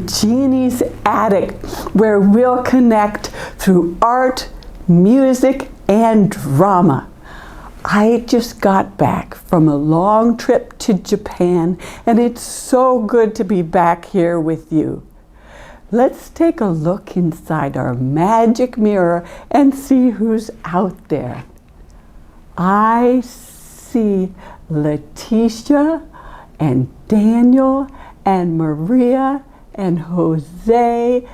Gini's attic, where we'll connect through art, music, and drama. I just got back from a long trip to Japan, and it's so good to be back here with you. Let's take a look inside our magic mirror and see who's out there. I see Leticia and Daniel and Maria and Jose.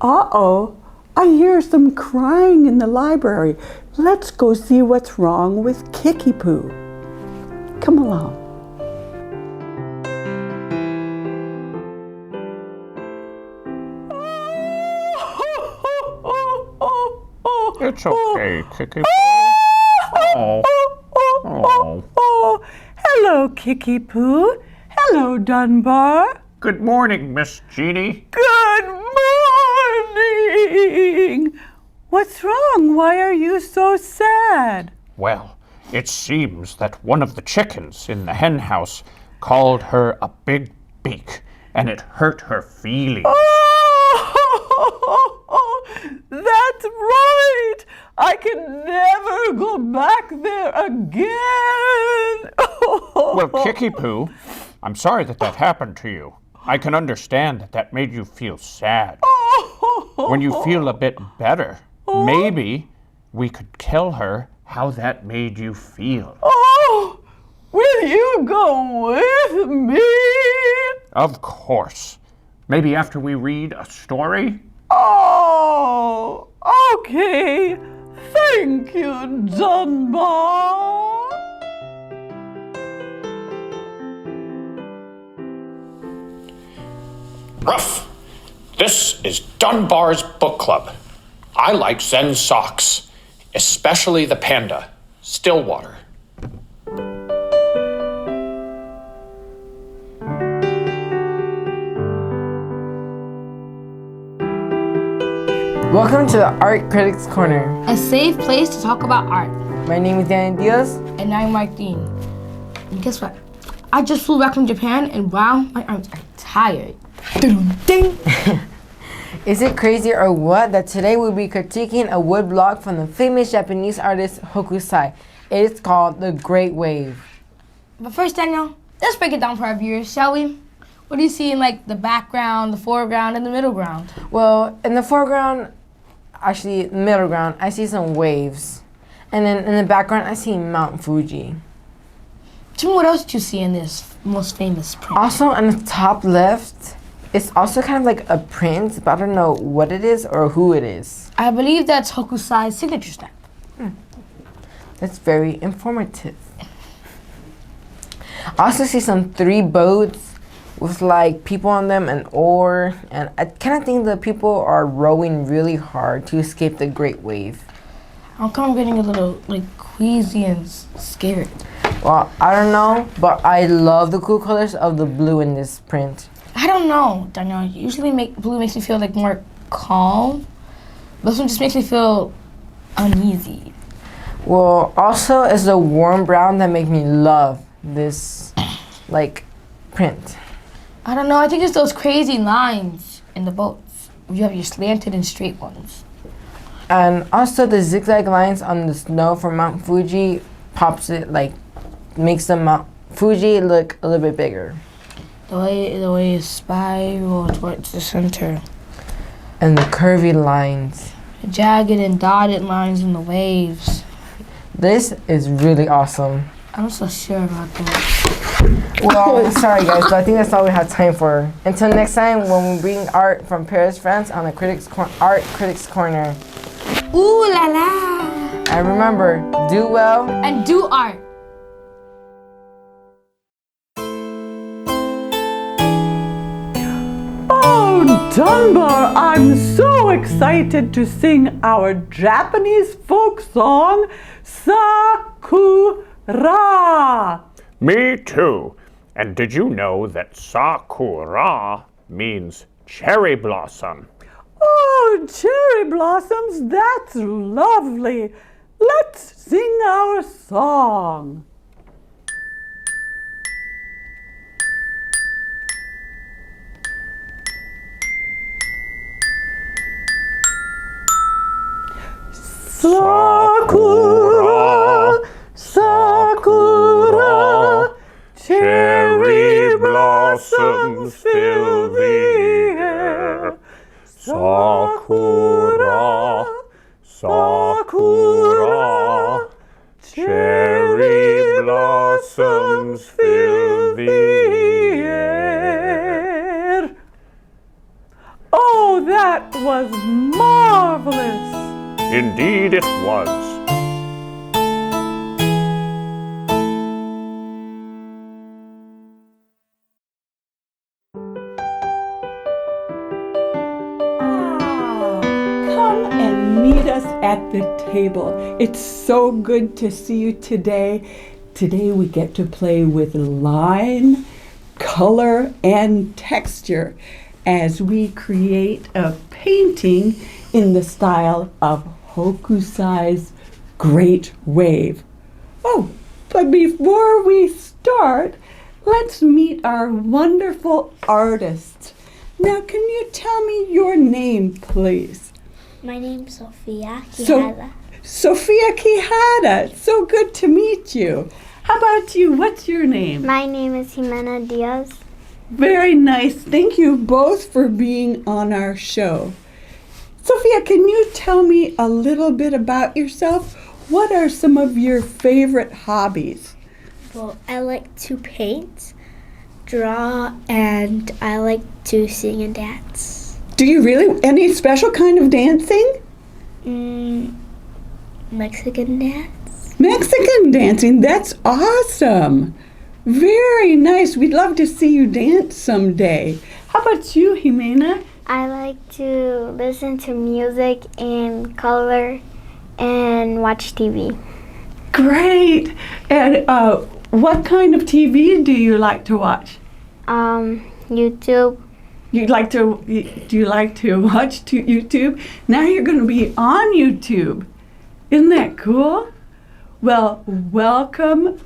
Uh-oh, I hear some crying in the library. Let's go see what's wrong with Kickee-Poo. Come along. It's okay, Kickee-Poo. Hello, Kickee-Poo. Hello, Dunbar. Good morning, Miss Gini. Good morning. What's wrong? Why are you so sad? Well, it seems that one of the chickens in the hen house called her a big beak, and it hurt her feelings. Oh, that's right. I can never go back there again. Well, Kickee-Poo, I'm sorry that happened to you. I can understand that made you feel sad. When you feel a bit better, maybe we could tell her how that made you feel. Oh, will you go with me? Of course. Maybe after we read a story? Oh, okay. Thank you, Dunbar. Ruff! This is Dunbar's book club. I like Zen socks, especially the panda, Stillwater. Welcome to the Art Critics Corner. A safe place to talk about art. My name is Danny Diaz. And I'm Martine. And guess what? I just flew back from Japan and wow, my arms are tired. Ding! Is it crazy or what that today we'll be critiquing a wood block from the famous Japanese artist Hokusai. It is called The Great Wave. But first, Daniel, let's break it down for our viewers, shall we? What do you see in like the background, the foreground, and the middle ground? Well, in the foreground, actually middle ground, I see some waves. And then in the background, I see Mount Fuji. Tell me what else did you see in this most famous print? Also on the top left, it's also kind of like a print, but I don't know what it is or who it is. I believe that's Hokusai's signature stamp. That's very informative. I also see some 3 boats with like people on them and oar, and I kind of think the people are rowing really hard to escape the great wave. How come I'm getting a little like queasy and scared? Well, I don't know, but I love the cool colors of the blue in this print. I don't know, Daniel. Usually blue makes me feel like more calm. This one just makes me feel uneasy. Well, also it's the warm brown that makes me love this like print. I don't know, I think it's those crazy lines in the boats. You have your slanted and straight ones. And also the zigzag lines on the snow from Mount Fuji pops it, like makes the Mount Fuji look a little bit bigger. The way you spiral towards the center. And the curvy lines. The jagged and dotted lines in the waves. This is really awesome. I'm not so sure about that. Well, sorry guys, but I think that's all we have time for. Until next time when we bring art from Paris, France on the Art Critics Corner. Ooh la la! And remember, do well And do art. Oh, Dunbar, I'm so excited to sing our Japanese folk song, Sakura. Me too. And did you know that Sakura means cherry blossom? Oh, cherry blossoms, that's lovely. Let's sing our song. Sakura, Sakura, cherry blossoms fill the air. Sakura, Sakura, cherry blossoms fill the air. Oh, that was marvelous! Indeed it was. Come and meet us at the table. It's so good to see you today. Today we get to play with line, color, and texture as we create a painting in the style of Hokusai's Great Wave. Oh, but before we start, let's meet our wonderful artists. Now, can you tell me your name, please? My name's Sofia So- Quijada. Sofia Quijada. So good to meet you. How about you? What's your name? My name is Ximena Diaz. Very nice. Thank you both for being on our show. Sophia, can you tell me a little bit about yourself? What are some of your favorite hobbies? Well, I like to paint, draw, and I like to sing and dance. Do you really? Any special kind of dancing? Mexican dance. Mexican dancing. That's awesome. Very nice. We'd love to see you dance someday. How about you, Ximena? I like to listen to music and color and watch TV. Great. And what kind of TV do you like to watch? YouTube. Do you like to watch YouTube? Now you're going to be on YouTube. Isn't that cool? Well, welcome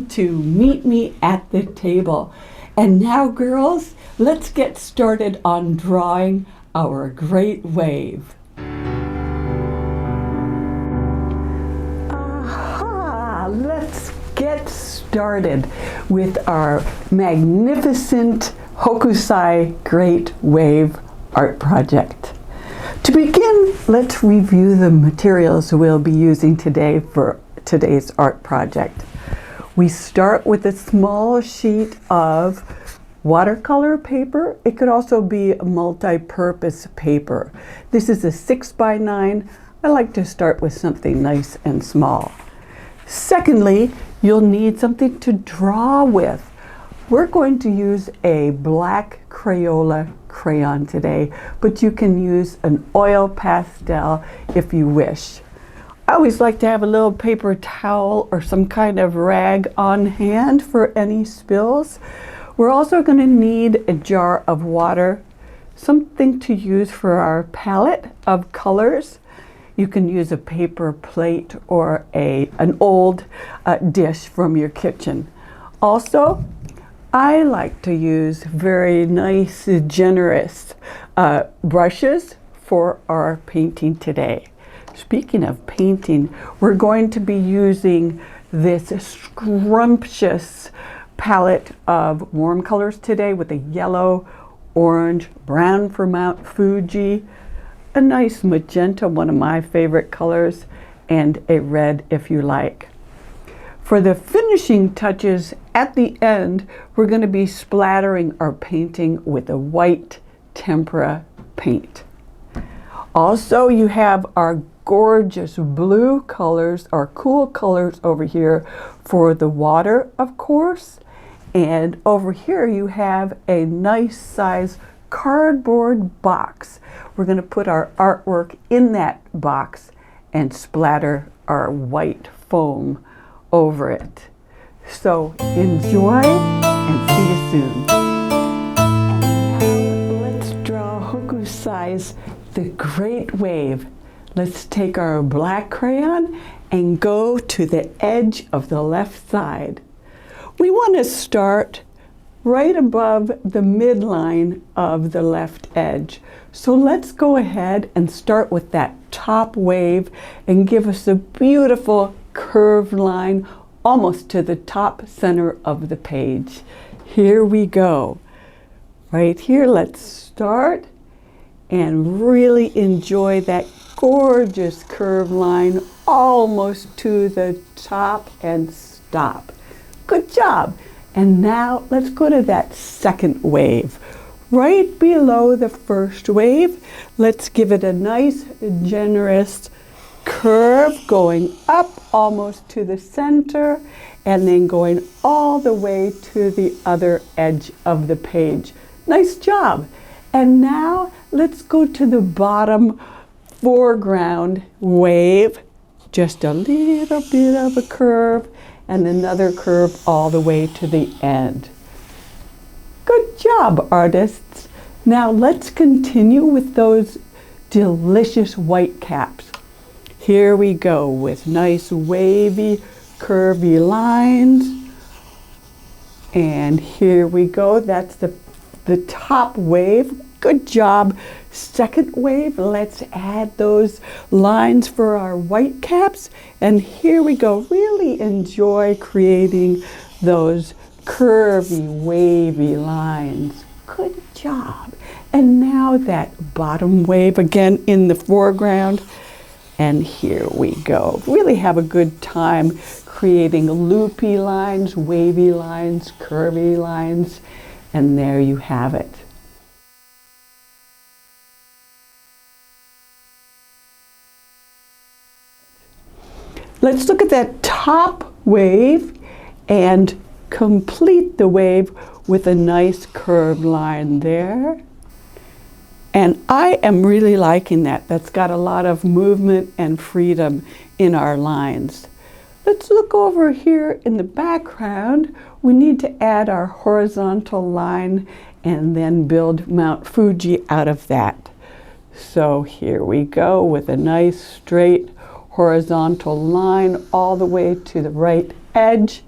to Meet Me at the Table. And now, girls, let's get started on drawing our great wave. Aha! Let's get started with our magnificent Hokusai Great Wave art project. To begin, let's review the materials we'll be using today for today's art project. We start with a small sheet of watercolor paper. It could also be a multi-purpose paper. This is a 6x9. I like to start with something nice and small. Secondly, you'll need something to draw with. We're going to use a black Crayola crayon today, but you can use an oil pastel if you wish. I always like to have a little paper towel or some kind of rag on hand for any spills. We're also going to need a jar of water, something to use for our palette of colors. You can use a paper plate or an old dish from your kitchen. Also, I like to use very nice, generous brushes for our painting today. Speaking of painting, we're going to be using this scrumptious palette of warm colors today with a yellow, orange, brown for Mount Fuji, a nice magenta, one of my favorite colors, and a red if you like. For the finishing touches at the end, we're going to be splattering our painting with a white tempera paint. Also, you have our gorgeous blue colors, our cool colors over here for the water, of course. And over here you have a nice size cardboard box. We're going to put our artwork in that box and splatter our white foam over it. So enjoy and see you soon. Now let's draw Hokusai's The Great Wave. Let's take our black crayon and go to the edge of the left side. We want to start right above the midline of the left edge. So let's go ahead and start with that top wave and give us a beautiful curved line almost to the top center of the page. Here we go. Right here, let's start and really enjoy that gorgeous curved line almost to the top and stop. Good job. And now let's go to that second wave. Right below the first wave, let's give it a nice, generous curve going up almost to the center and then going all the way to the other edge of the page. Nice job. And now let's go to the bottom foreground wave. Just a little bit of a curve and another curve all the way to the end. Good job, artists. Now let's continue with those delicious white caps. Here we go with nice wavy, curvy lines. And here we go. That's the top wave. Good job. Second wave, let's add those lines for our white caps. And here we go. Really enjoy creating those curvy, wavy lines. Good job. And now that bottom wave again in the foreground. And here we go. Really have a good time creating loopy lines, wavy lines, curvy lines. And there you have it. Let's look at that top wave and complete the wave with a nice curved line there. And I am really liking that. That's got a lot of movement and freedom in our lines. Let's look over here in the background. We need to add our horizontal line and then build Mount Fuji out of that. So here we go with a nice straight horizontal line all the way to the right edge.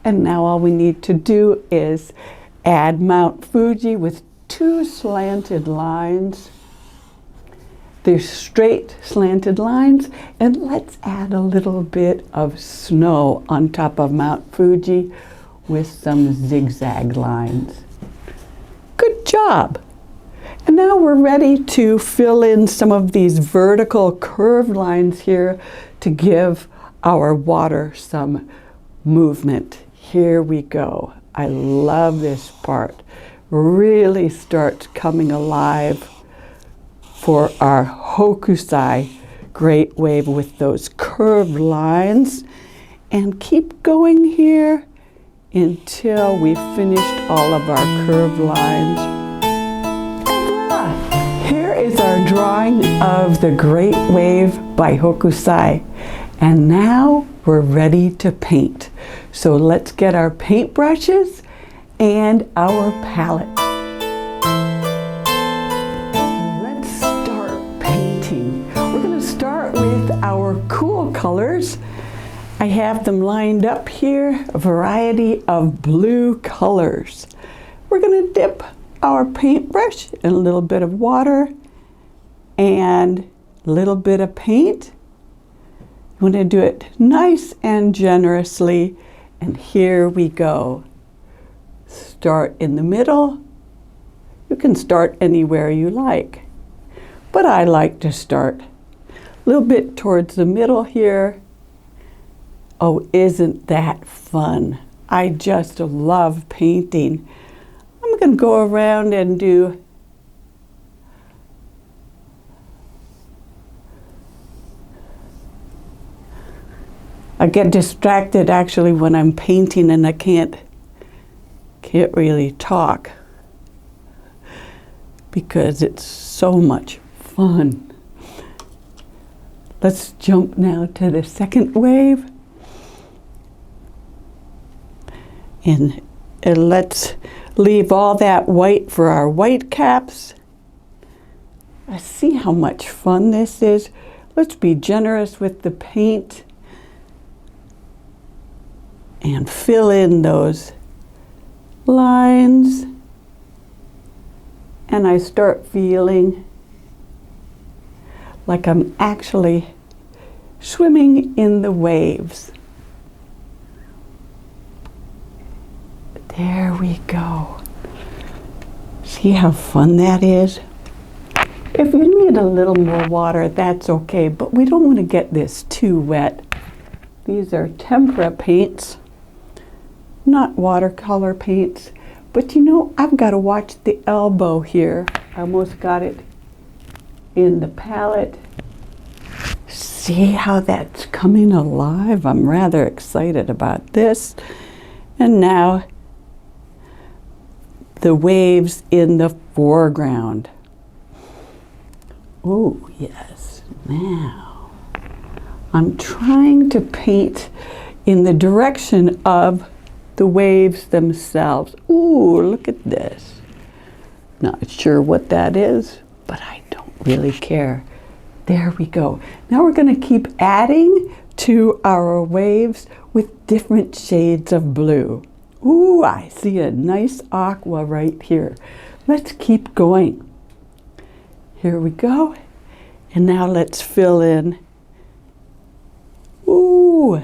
And now all we need to do is add Mount Fuji with two slanted lines. They're straight slanted lines, and let's add a little bit of snow on top of Mount Fuji with some zigzag lines. Good job. And now we're ready to fill in some of these vertical curved lines here to give our water some movement. Here we go. I love this part. Really starts coming alive for our Hokusai great wave with those curved lines. And keep going here until we finished all of our curved lines. Here is our drawing of the Great Wave by Hokusai. And now we're ready to paint. So let's get our paintbrushes and our palette. Let's start painting. We're going to start with our cool colors. I have them lined up here, a variety of blue colors. We're going to dip our paintbrush in a little bit of water and a little bit of paint. You want to do it nice and generously, and here we go. Start in the middle. You can start anywhere you like, but I like to start a little bit towards the middle here. Oh, isn't that fun? I just love painting. I'm going to go around and do I get distracted actually when I'm painting and I can't really talk because it's so much fun. Let's jump now to the second wave. And let's leave all that white for our white caps. I see how much fun this is. Let's be generous with the paint and fill in those lines, and I start feeling like I'm actually swimming in the waves. There we go. See how fun that is? If you need a little more water, that's okay, but we don't want to get this too wet. These are tempera paints, not watercolor paints. But you know, I've got to watch the elbow here. I almost got it in the palette. See how that's coming alive? I'm rather excited about this. And now, the waves in the foreground. Oh, yes. Now, I'm trying to paint in the direction of the waves themselves. Ooh, look at this. Not sure what that is, but I don't really care. There we go. Now we're going to keep adding to our waves with different shades of blue. Ooh, I see a nice aqua right here. Let's keep going. Here we go. And now let's fill in, ooh,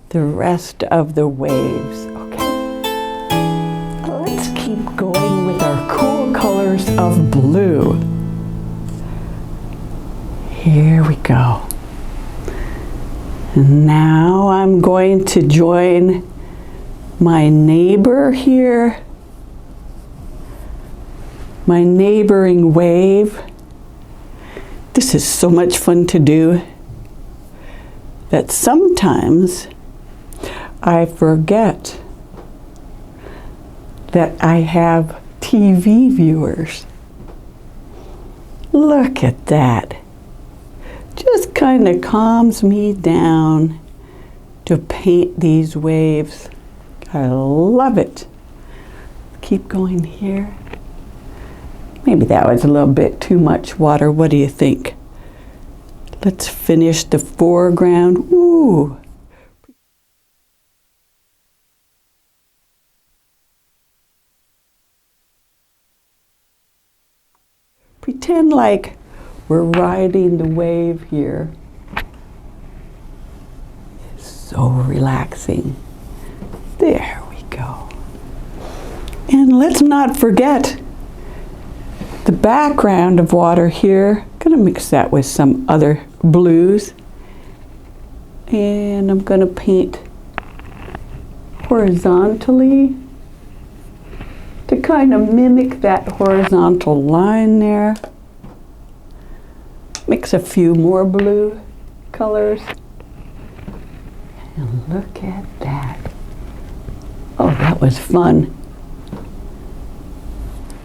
the rest of the waves. Okay. Let's keep going with our cool colors of blue. Here we go. And now I'm going to join my neighbor here, my neighboring wave. This is so much fun to do that sometimes I forget that I have TV viewers. Look at that. Just kind of calms me down to paint these waves. I love it. Keep going here. Maybe that was a little bit too much water. What do you think? Let's finish the foreground. Ooh. Pretend like we're riding the wave here. It's so relaxing. There we go. And let's not forget the background of water here. I'm gonna mix that with some other blues. And I'm gonna paint horizontally to kind of mimic that horizontal line there. Mix a few more blue colors. And look at that. Oh, that was fun.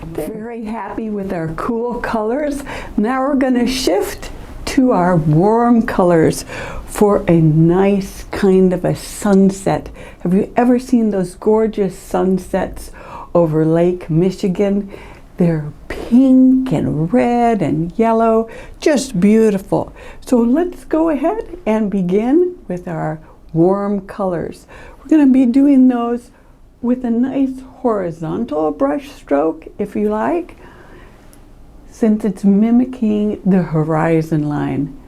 Very happy with our cool colors. Now we're going to shift to our warm colors for a nice kind of a sunset. Have you ever seen those gorgeous sunsets over Lake Michigan? They're pink and red and yellow, just beautiful. So let's go ahead and begin with our warm colors. We're going to be doing those with a nice horizontal brush stroke, if you like, since it's mimicking the horizon line.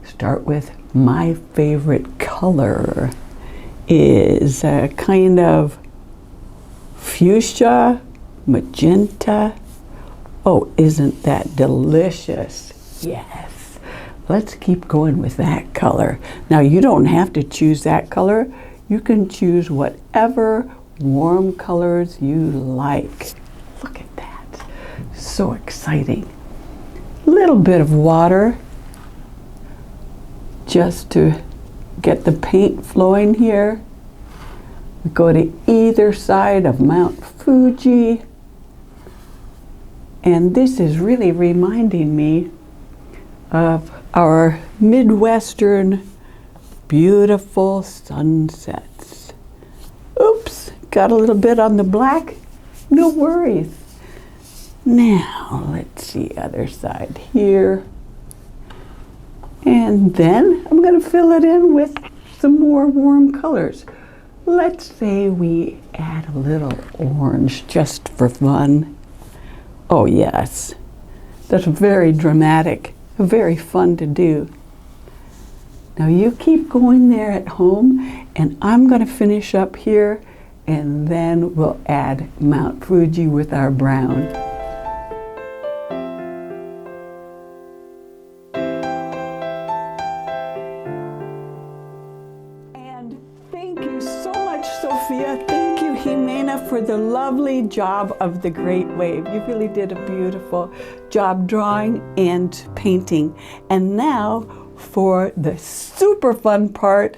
Start with my favorite color is a kind of fuchsia, magenta. Oh, isn't that delicious? Yes. Let's keep going with that color. Now, you don't have to choose that color. You can choose whatever warm colors you like. Look at that. So exciting. A little bit of water just to get the paint flowing here. We go to either side of Mount Fuji. And this is really reminding me of our Midwestern beautiful sunsets. Oops, got a little bit on the black. No worries. Now, let's see, other side here. And then I'm going to fill it in with some more warm colors. let's say we add a little orange just for fun. Oh yes, that's very dramatic, very fun to do. Now you keep going there at home, and I'm going to finish up here, and then we'll add Mount Fuji with our brown. And thank you so much, Sofia. Thank you, Ximena, for the lovely job of the Great Wave. You really did a beautiful job drawing and painting. And now for the super fun part,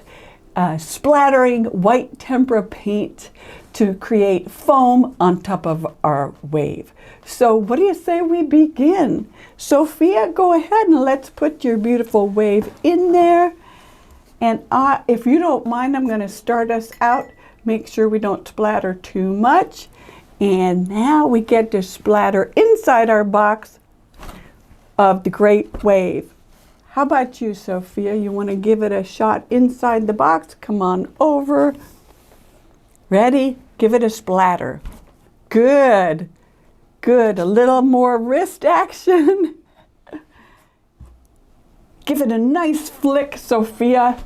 splattering white tempera paint to create foam on top of our wave. So what do you say we begin? Sofia, go ahead and let's put your beautiful wave in there. And if you don't mind, I'm going to start us out. Make sure we don't splatter too much. And now we get to splatter inside our box of the Great Wave. How about you, Sofia? You want to give it a shot inside the box? Come on over. Ready? Give it a splatter. Good. Good. A little more wrist action. Give it a nice flick, Sofia.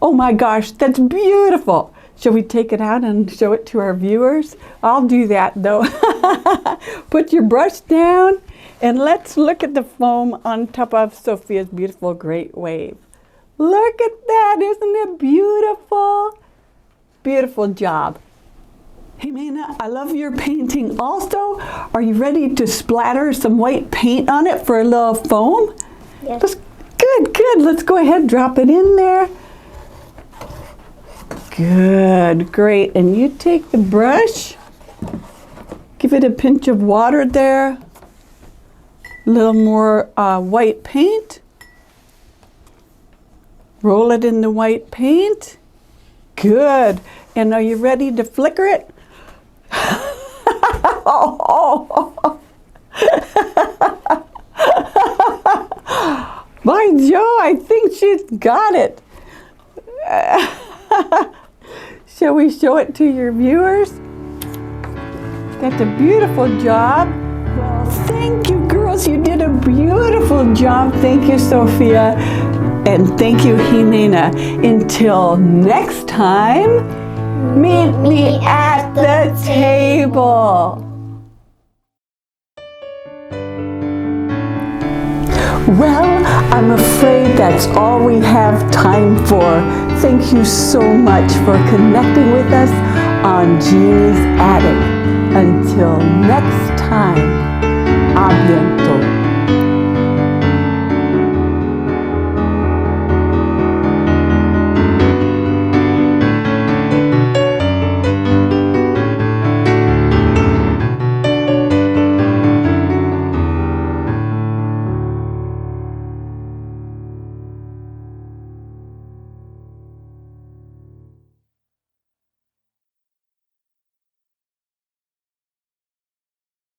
Oh my gosh, that's beautiful. Shall we take it out and show it to our viewers? I'll do that though. Put your brush down and let's look at the foam on top of Sofia's beautiful Great Wave. Look at that, isn't it beautiful? Beautiful job. Ximena, I love your painting also. Are you ready to splatter some white paint on it for a little foam? Yes. Good, good. Let's go ahead, drop it in there. Good, great. And you take the brush, give it a pinch of water there, a little more white paint, roll it in the white paint. Good. And are you ready to flicker it? By Joe, I think she's got it. Shall we show it to your viewers? That's a beautiful job. Well, thank you, girls. You did a beautiful job. Thank you, Sofia. And thank you, Ximena. Until next time, meet me at the table. Well, I'm afraid that's all we have time for. Thank you so much for connecting with us on Gini's Attic. Until next time, a bientôt.